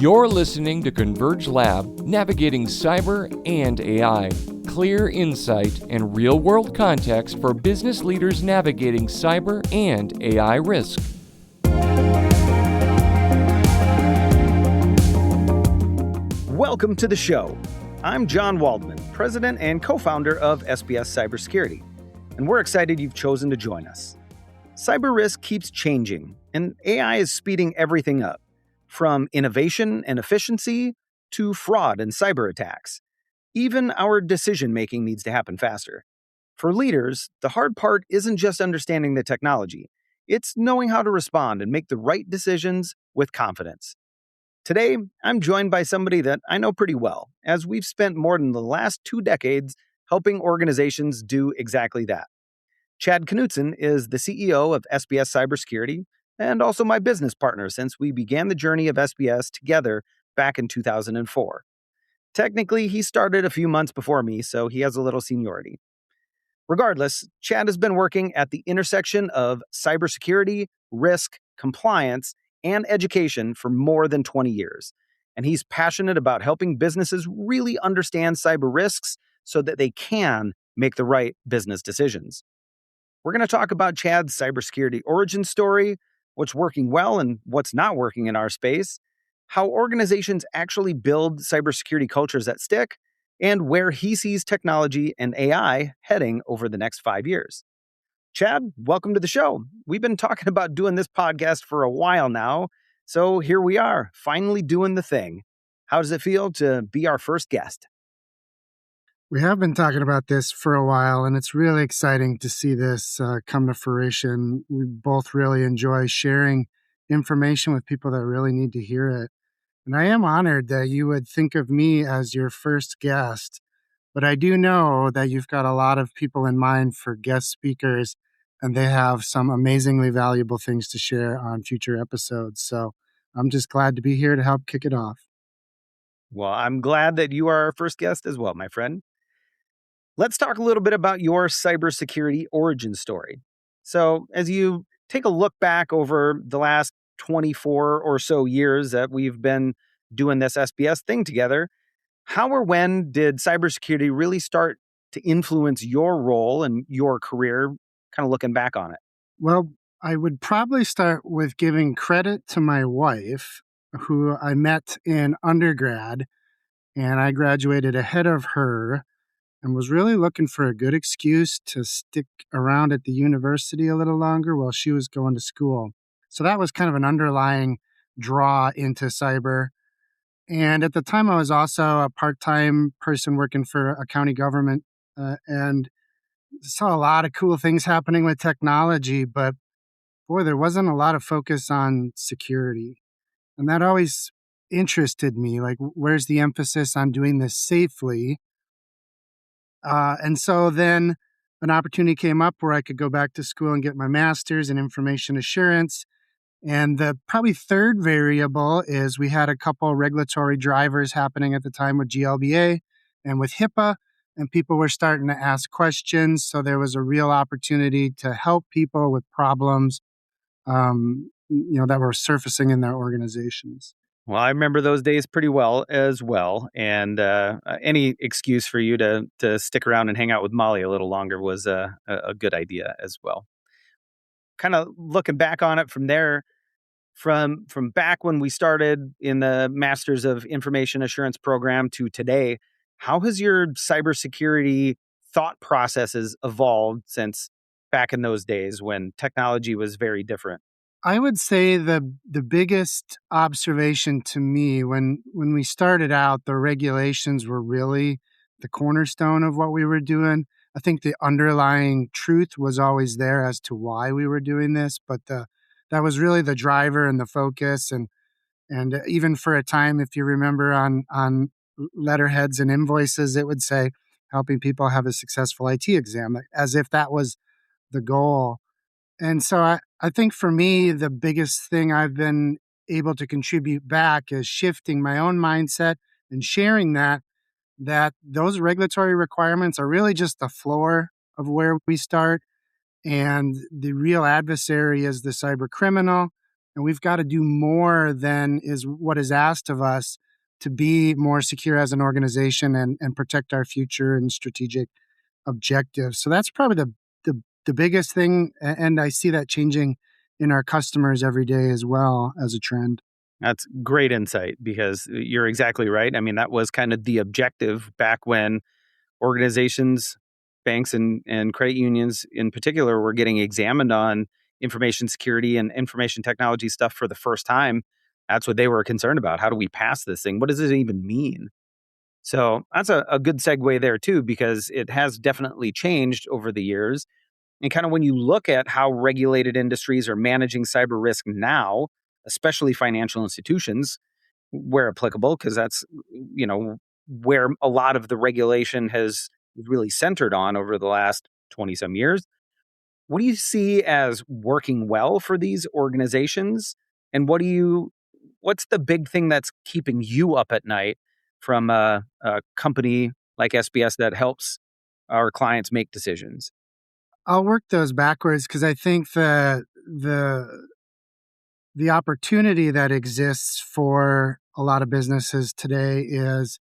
You're listening to Converge Lab, navigating cyber and AI. Clear insight and real-world context for business leaders navigating cyber and AI risk. Welcome to the show. I'm Jon Waldman, president and co-founder of SBS CyberSecurity, and we're excited you've chosen to join us. Cyber risk keeps changing, and AI is speeding everything up, from innovation and efficiency to fraud and cyber attacks. Even our decision-making needs to happen faster. For leaders, the hard part isn't just understanding the technology. It's knowing how to respond and make the right decisions with confidence. Today, I'm joined by somebody that I know pretty well, as we've spent more than the last 2 decades helping organizations do exactly that. Chad Knutson is the CEO of SBS CyberSecurity and also my business partner since we began the journey of SBS together back in 2004. Technically, he started a few months before me, so he has a little seniority. Regardless, Chad has been working at the intersection of cybersecurity, risk, compliance, and education for more than 20 years. And he's passionate about helping businesses really understand cyber risks so that they can make the right business decisions. We're going to talk about Chad's cybersecurity origin story, what's working well and what's not working in our space, how organizations actually build cybersecurity cultures that stick, and where he sees technology and AI heading over the next 5 years. Chad, welcome to the show. We've been talking about doing this podcast for a while now, so here we are, finally doing the thing. How does it feel to be our first guest? We have been talking about this for a while, and it's really exciting to see this come to fruition. We both really enjoy sharing information with people that really need to hear it. And I am honored that you would think of me as your first guest, but I do know that you've got a lot of people in mind for guest speakers, and they have some amazingly valuable things to share on future episodes. So I'm just glad to be here to help kick it off. Well, I'm glad that you are our first guest as well, my friend. Let's talk a little bit about your cybersecurity origin story. So, as you take a look back over the last 24 or so years that we've been doing this SBS thing together, how or when did cybersecurity really start to influence your role and your career, kind of looking back on it? Well, I would probably start with giving credit to my wife, who I met in undergrad, and I graduated ahead of her and was really looking for a good excuse to stick around at the university a little longer while she was going to school. So that was kind of an underlying draw into cyber. And at the time, I was also a part-time person working for a county government and saw a lot of cool things happening with technology, but boy, there wasn't a lot of focus on security. And that always interested me, like, where's the emphasis on doing this safely? And so then an opportunity came up where I could go back to school and get my master's in information assurance. And the probably third variable is we had a couple regulatory drivers happening at the time with GLBA and with HIPAA, and people were starting to ask questions. So there was a real opportunity to help people with problems, that were surfacing in their organizations. Well, I remember those days pretty well as well. And any excuse for you to stick around and hang out with Molly a little longer was a good idea as well. Kind of looking back on it from there, from back when we started in the Masters of Information Assurance program to today, how has your cybersecurity thought processes evolved since back in those days when technology was very different? I would say the biggest observation to me when we started out, the regulations were really the cornerstone of what we were doing. I think the underlying truth was always there as to why we were doing this, but that was really the driver and the focus. And even for a time, if you remember on letterheads and invoices, it would say helping people have a successful IT exam, as if that was the goal. And so I think for me, the biggest thing I've been able to contribute back is shifting my own mindset and sharing that those regulatory requirements are really just the floor of where we start. And the real adversary is the cyber criminal. And we've got to do more than is what is asked of us to be more secure as an organization and protect our future and strategic objectives. So that's probably the biggest thing. And I see that changing in our customers every day as well as a trend. That's great insight because you're exactly right. I mean, that was kind of the objective back when organizations, banks, and credit unions in particular were getting examined on information security and information technology stuff for the first time. That's what they were concerned about. How do we pass this thing? What does it even mean? So that's a good segue there, too, because it has definitely changed over the years. And kind of when you look at how regulated industries are managing cyber risk now, especially financial institutions, where applicable, because that's, where a lot of the regulation has really centered on over the last 20 some years. What do you see as working well for these organizations? And what's the big thing that's keeping you up at night from a company like SBS that helps our clients make decisions? I'll work those backwards because I think the opportunity that exists for a lot of businesses today is,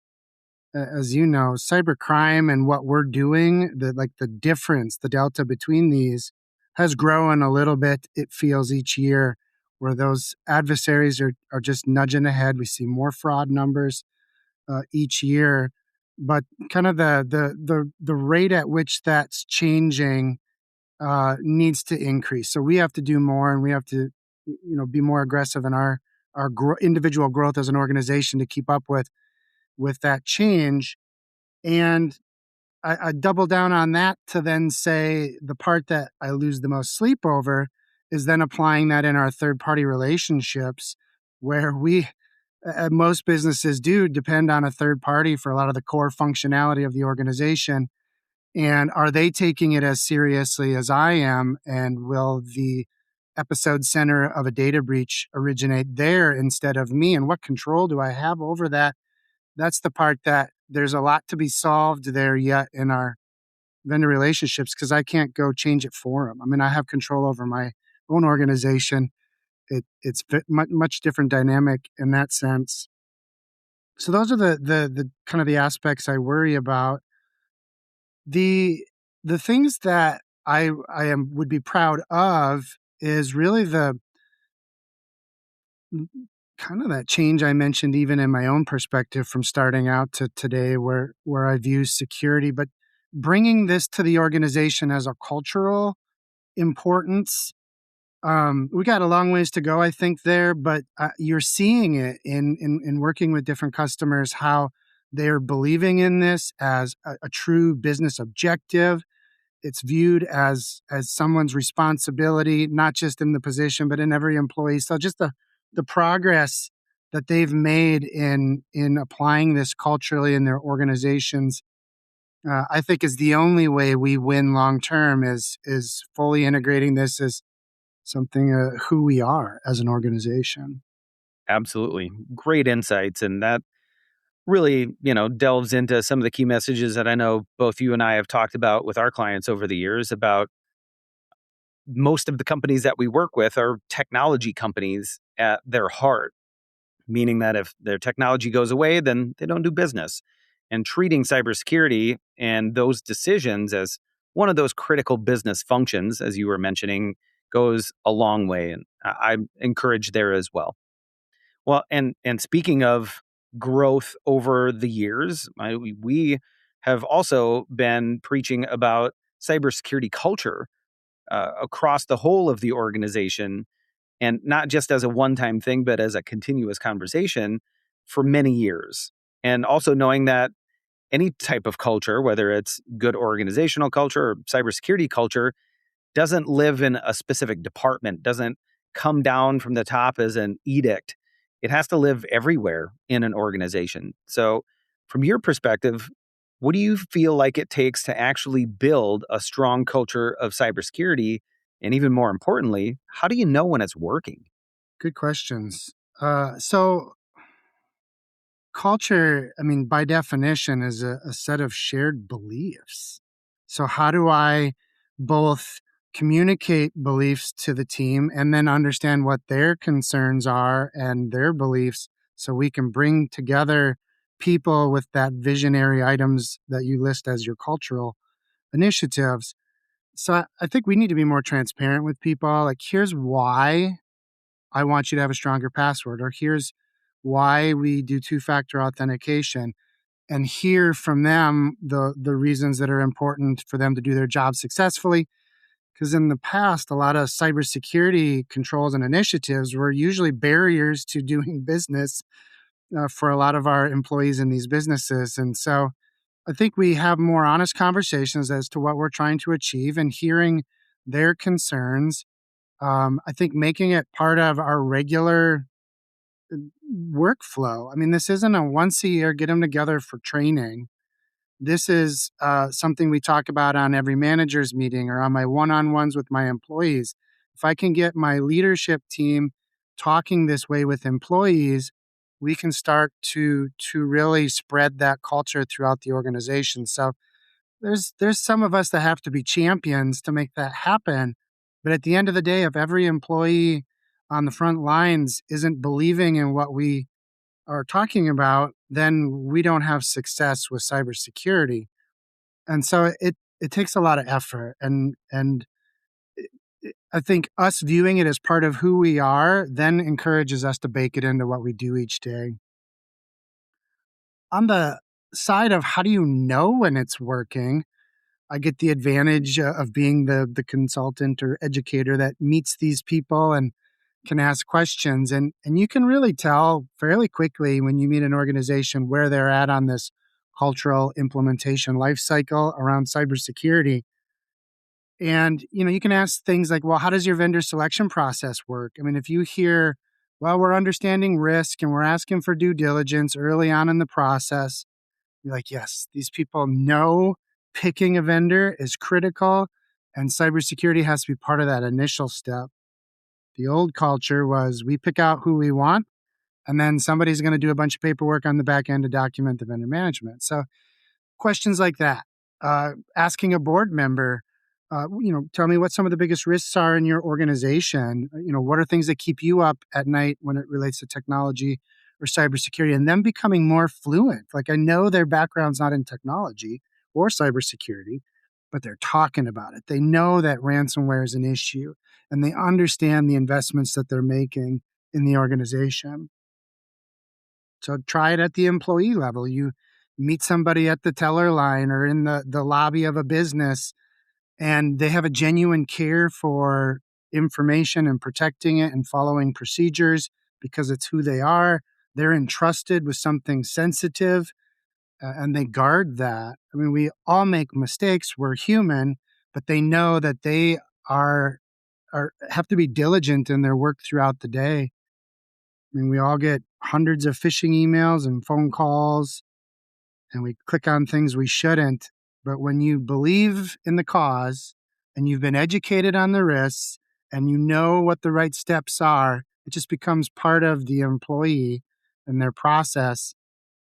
as you know, cybercrime and what we're doing, the difference, the delta between these has grown a little bit, it feels, each year, where those adversaries are just nudging ahead. We see more fraud numbers each year, but kind of the rate at which that's changing needs to increase. So we have to do more, and we have to, be more aggressive in our individual growth as an organization to keep up with that change. And I double down on that to then say the part that I lose the most sleep over is then applying that in our third party relationships, where most businesses do depend on a third party for a lot of the core functionality of the organization. And are they taking it as seriously as I am? And will the episode center of a data breach originate there instead of me? And what control do I have over that? That's the part that there's a lot to be solved there yet in our vendor relationships, because I can't go change it for them. I mean, I have control over my own organization. It's much different dynamic in that sense. So those are the kind of the aspects I worry about. The things that would be proud of is really the kind of that change I mentioned, even in my own perspective from starting out to today, where I view security, but bringing this to the organization as a cultural importance. We got a long ways to go, I think, there, but you're seeing it in working with different customers, how they're believing in this as a true business objective. It's viewed as someone's responsibility, not just in the position, but in every employee. So just the progress that they've made in applying this culturally in their organizations, I think, is the only way we win long term. Is fully integrating this as something who we are as an organization. Absolutely. Great insights. And that really, delves into some of the key messages that I know both you and I have talked about with our clients over the years about most of the companies that we work with are technology companies at their heart, meaning that if their technology goes away, then they don't do business. And treating cybersecurity and those decisions as one of those critical business functions, as you were mentioning, goes a long way. And I'm encouraged there as well. Well, and speaking of growth over the years, we have also been preaching about cybersecurity culture across the whole of the organization, and not just as a one-time thing, but as a continuous conversation for many years. And also knowing that any type of culture, whether it's good organizational culture or cybersecurity culture, doesn't live in a specific department, doesn't come down from the top as an edict. It has to live everywhere in an organization. So, from your perspective, what do you feel like it takes to actually build a strong culture of cybersecurity? And even more importantly, how do you know when it's working? Good questions. So culture, I mean, by definition, is a set of shared beliefs. So how do I both communicate beliefs to the team, and then understand what their concerns are and their beliefs so we can bring together people with that visionary items that you list as your cultural initiatives. So I think we need to be more transparent with people. Like, here's why I want you to have a stronger password, or here's why we do two-factor authentication, and hear from them the reasons that are important for them to do their job successfully. Because in the past, a lot of cybersecurity controls and initiatives were usually barriers to doing business for a lot of our employees in these businesses. And so I think we have more honest conversations as to what we're trying to achieve and hearing their concerns. I think making it part of our regular workflow. I mean, this isn't a once a year get them together for training. This is something we talk about on every manager's meeting or on my one-on-ones with my employees. If I can get my leadership team talking this way with employees, we can start to really spread that culture throughout the organization. So there's some of us that have to be champions to make that happen. But at the end of the day, if every employee on the front lines isn't believing in what we are talking about, then we don't have success with cybersecurity. And so it takes a lot of effort. And I think us viewing it as part of who we are then encourages us to bake it into what we do each day. On the side of how do you know when it's working, I get the advantage of being the consultant or educator that meets these people and can ask questions. And you can really tell fairly quickly when you meet an organization where they're at on this cultural implementation life cycle around cybersecurity. And you can ask things like, well, how does your vendor selection process work? I mean, if you hear, well, we're understanding risk and we're asking for due diligence early on in the process, you're like, yes, these people know picking a vendor is critical, and cybersecurity has to be part of that initial step. The old culture was we pick out who we want, and then somebody's going to do a bunch of paperwork on the back end to document the vendor management. So questions like that, asking a board member, tell me what some of the biggest risks are in your organization. What are things that keep you up at night when it relates to technology or cybersecurity, and them becoming more fluent. Like, I know their background's not in technology or cybersecurity, but they're talking about it. They know that ransomware is an issue, and they understand the investments that they're making in the organization. So try it at the employee level. You meet somebody at the teller line or in the lobby of a business, and they have a genuine care for information and protecting it and following procedures because it's who they are. They're entrusted with something sensitive, and they guard that. I mean, we all make mistakes. We're human, but they know that they are have to be diligent in their work throughout the day. I mean, we all get hundreds of phishing emails and phone calls, and we click on things we shouldn't. But when you believe in the cause and you've been educated on the risks and you know what the right steps are, it just becomes part of the employee and their process.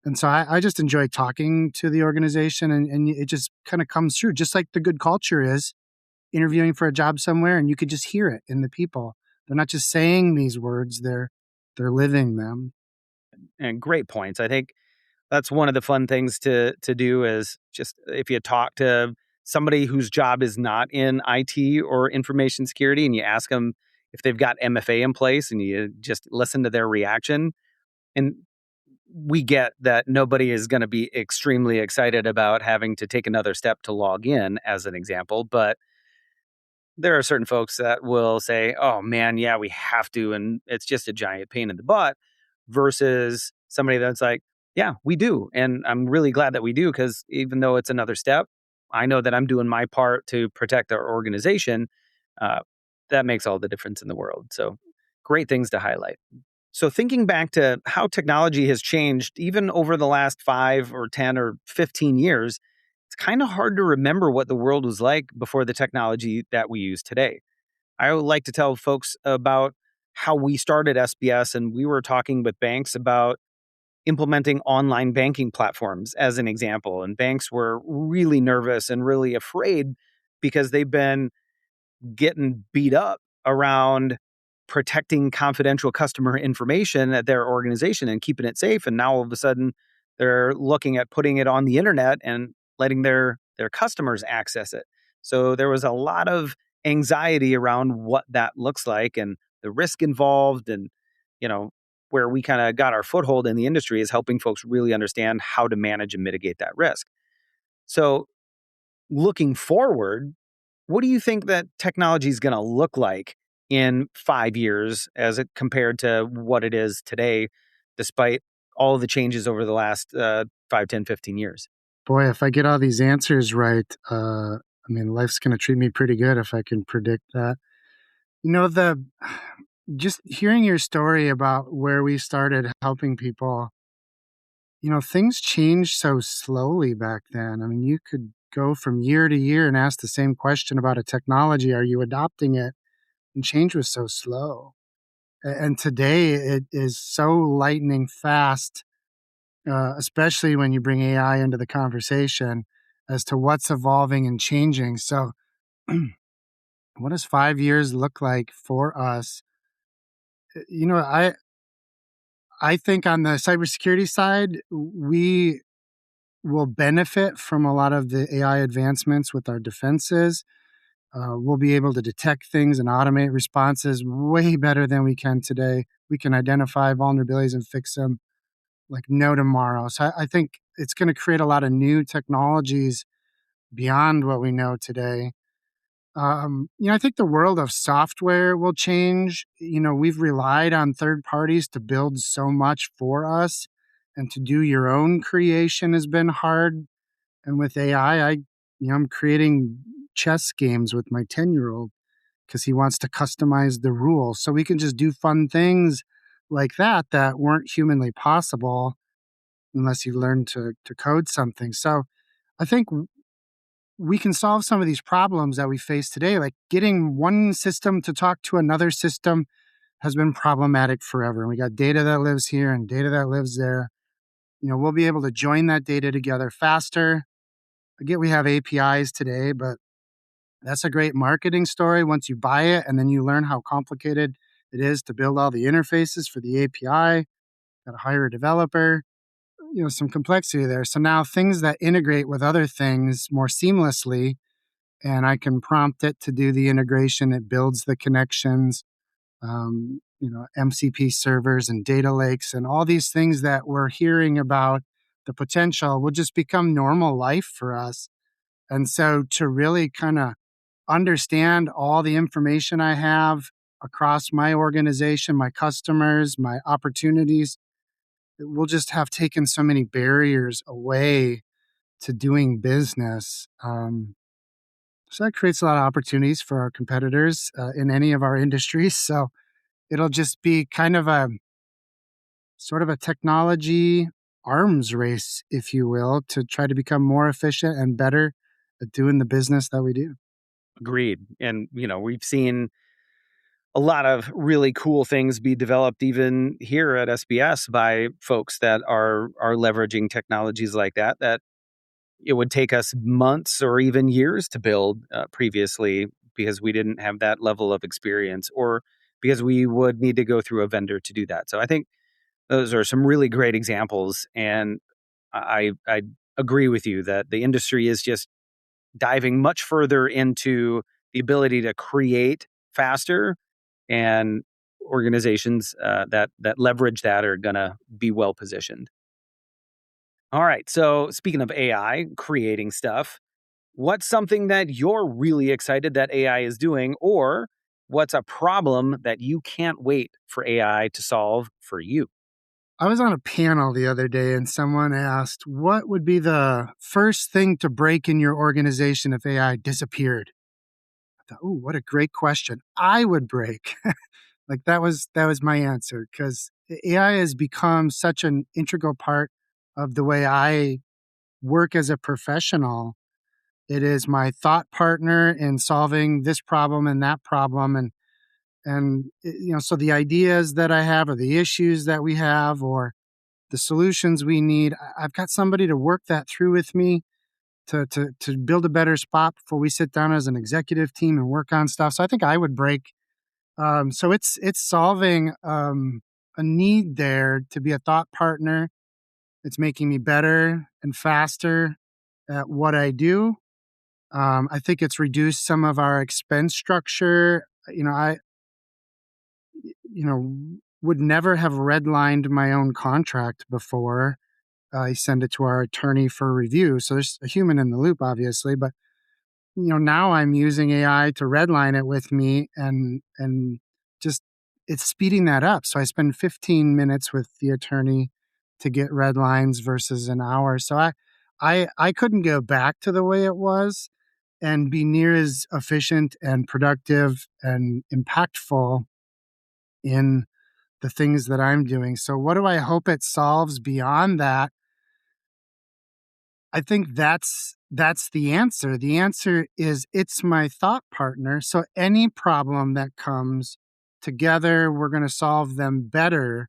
And so I just enjoy talking to the organization, and it just kind of comes through, just like the good culture is interviewing for a job somewhere, and you could just hear it in the people. They're not just saying these words, they're living them. And great points. I think that's one of the fun things to do is just if you talk to somebody whose job is not in IT or information security, and you ask them if they've got MFA in place, and you just listen to their reaction. And we get that nobody is going to be extremely excited about having to take another step to log in, as an example. But there are certain folks that will say, oh man, yeah, we have to. And it's just a giant pain in the butt, versus somebody that's like, yeah, we do. And I'm really glad that we do, because even though it's another step, I know that I'm doing my part to protect our organization. That makes all the difference in the world. So great things to highlight. So thinking back to how technology has changed, even over the last 5 or 10 or 15 years, it's kind of hard to remember what the world was like before the technology that we use today. I would like to tell folks about how we started SBS, and we were talking with banks about implementing online banking platforms as an example. And banks were really nervous and really afraid because they've been getting beat up around protecting confidential customer information at their organization and keeping it safe. And now all of a sudden they're looking at putting it on the internet and letting their customers access it. So there was a lot of anxiety around what that looks like and the risk involved. And, where we kind of got our foothold in the industry is helping folks really understand how to manage and mitigate that risk. So looking forward, what do you think that technology is going to look like in 5 years as it compared to what it is today, despite all of the changes over the last 5, 10, 15 years? Boy, if I get all these answers right, life's going to treat me pretty good if I can predict that. The just hearing your story about where we started helping people, things changed so slowly back then. I mean, you could go from year to year and ask the same question about a technology. Are you adopting it? And change was so slow. And today it is so lightning fast, especially when you bring AI into the conversation as to what's evolving and changing. So, what does 5 years look like for us? You know, I think on the cybersecurity side, we will benefit from a lot of the AI advancements with our defenses. We'll be able to detect things and automate responses way better than we can today. We can identify vulnerabilities and fix them like no tomorrow. So I think it's going to create a lot of new technologies beyond what we know today. I think the world of software will change. We've relied on third parties to build so much for us, and to do your own creation has been hard. And with AI, I'm creating chess games with my 10-year-old because he wants to customize the rules. So we can just do fun things like that weren't humanly possible unless you learn to code something. So I think we can solve some of these problems that we face today. Like getting one system to talk to another system has been problematic forever. And we got data that lives here and data that lives there. We'll be able to join that data together faster. I get we have APIs today, but that's a great marketing story once you buy it and then you learn how complicated it is to build all the interfaces for the API. Got to hire a developer, some complexity there. So now things that integrate with other things more seamlessly, and I can prompt it to do the integration. It builds the connections, MCP servers and data lakes and all these things that we're hearing about the potential will just become normal life for us. And so to really kind of understand all the information I have across my organization, my customers, my opportunities, we'll just have taken so many barriers away to doing business. So that creates a lot of opportunities for our competitors in any of our industries. So it'll just be kind of a sort of a technology arms race, if you will, to try to become more efficient and better at doing the business that we do. Agreed. And, we've seen a lot of really cool things be developed even here at SBS by folks that are leveraging technologies like that it would take us months or even years to build previously, because we didn't have that level of experience, or because we would need to go through a vendor to do that. So I think those are some really great examples. And I agree with you that the industry is just diving much further into the ability to create faster, and organizations that leverage that are going to be well positioned. All right. So speaking of AI creating stuff, what's something that you're really excited that AI is doing, or what's a problem that you can't wait for AI to solve for you? I was on a panel the other day and someone asked, what would be the first thing to break in your organization if AI disappeared? I thought, oh, what a great question. I would break. Like that was my answer, because AI has become such an integral part of the way I work as a professional. It is my thought partner in solving this problem and that problem, and so the ideas that I have, or the issues that we have, or the solutions we need, I've got somebody to work that through with me to build a better spot before we sit down as an executive team and work on stuff. So I think I would break. So it's solving a need there to be a thought partner. It's making me better and faster at what I do. I think it's reduced some of our expense structure. I would never have redlined my own contract before. I send it to our attorney for review. So there's a human in the loop, obviously, but now I'm using AI to redline it with me and just it's speeding that up. So I spend 15 minutes with the attorney to get red lines versus an hour. So I couldn't go back to the way it was and be near as efficient and productive and impactful in the things that I'm doing. So what do I hope it solves beyond that? I think that's the answer. The answer is it's my thought partner. So any problem that comes together, we're going to solve them better.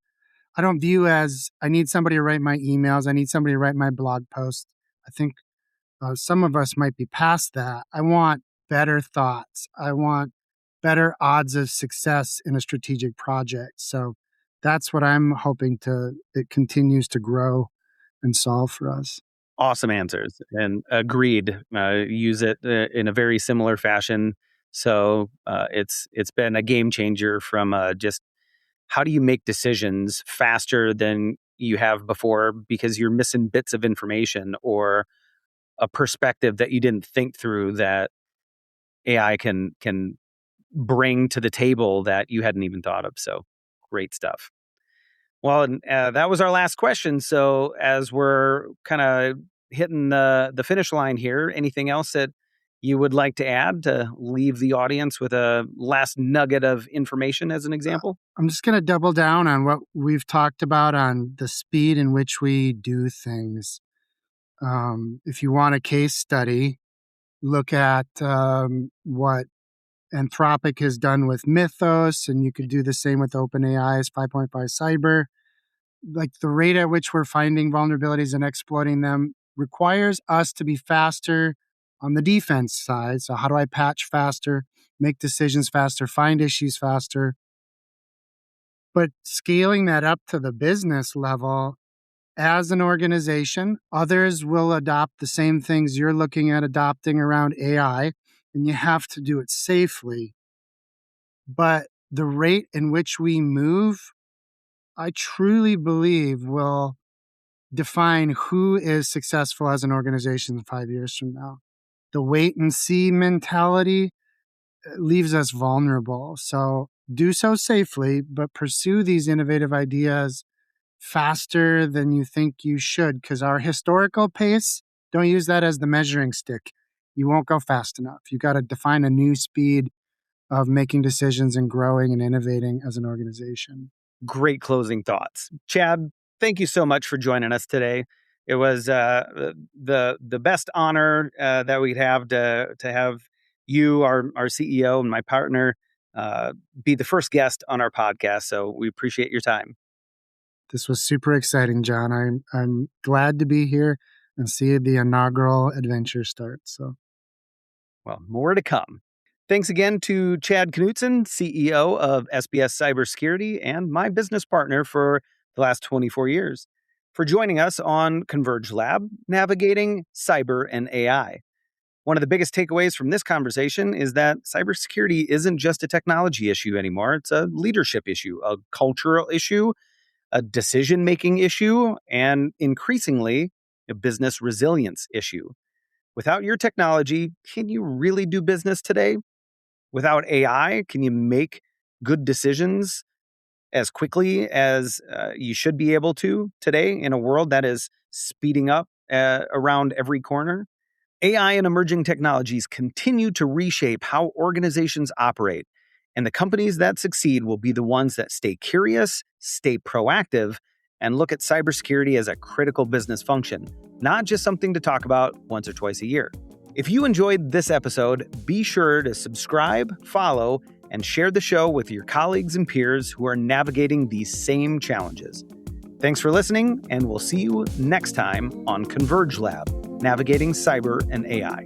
I don't view as I need somebody to write my emails. I need somebody to write my blog post. I think some of us might be past that. I want better thoughts. I want better odds of success in a strategic project. So that's what I'm hoping it continues to grow and solve for us. Awesome answers, and agreed. Use it in a very similar fashion. So it's been a game changer from just how do you make decisions faster than you have before because you're missing bits of information or a perspective that you didn't think through that AI can bring to the table that you hadn't even thought of. So great stuff. Well, that was our last question. So as we're kind of hitting the finish line here, anything else that you would like to add to leave the audience with a last nugget of information as an example? I'm just going to double down on what we've talked about on the speed in which we do things. If you want a case study, look at what Anthropic has done with Mythos, and you could do the same with OpenAI's 5.5 Cyber. Like the rate at which we're finding vulnerabilities and exploiting them requires us to be faster on the defense side. So how do I patch faster, make decisions faster, find issues faster? But scaling that up to the business level, as an organization, others will adopt the same things you're looking at adopting around AI, and you have to do it safely. But the rate in which we move, I truly believe will define who is successful as an organization 5 years from now. The wait and see mentality leaves us vulnerable. So do so safely, but pursue these innovative ideas faster than you think you should, because our historical pace, don't use that as the measuring stick. You won't go fast enough. You got to define a new speed of making decisions and growing and innovating as an organization. Great closing thoughts. Chad, thank you so much for joining us today. It was the best honor that we'd have to have you, our CEO and my partner, be the first guest on our podcast. So we appreciate your time. This was super exciting, Jon. I'm glad to be here and see the inaugural adventure start. So, well, more to come. Thanks again to Chad Knutson, CEO of SBS CyberSecurity and my business partner for the last 24 years, for joining us on Converge Lab, navigating cyber and AI. One of the biggest takeaways from this conversation is that cybersecurity isn't just a technology issue anymore. It's a leadership issue, a cultural issue, a decision-making issue, and increasingly, a business resilience issue. Without your technology, can you really do business today? Without AI, can you make good decisions as quickly as you should be able to today in a world that is speeding up around every corner? AI and emerging technologies continue to reshape how organizations operate, and the companies that succeed will be the ones that stay curious, stay proactive, and look at cybersecurity as a critical business function, not just something to talk about once or twice a year. If you enjoyed this episode, be sure to subscribe, follow, and share the show with your colleagues and peers who are navigating these same challenges. Thanks for listening, and we'll see you next time on Converge Lab. Navigating Cyber and AI.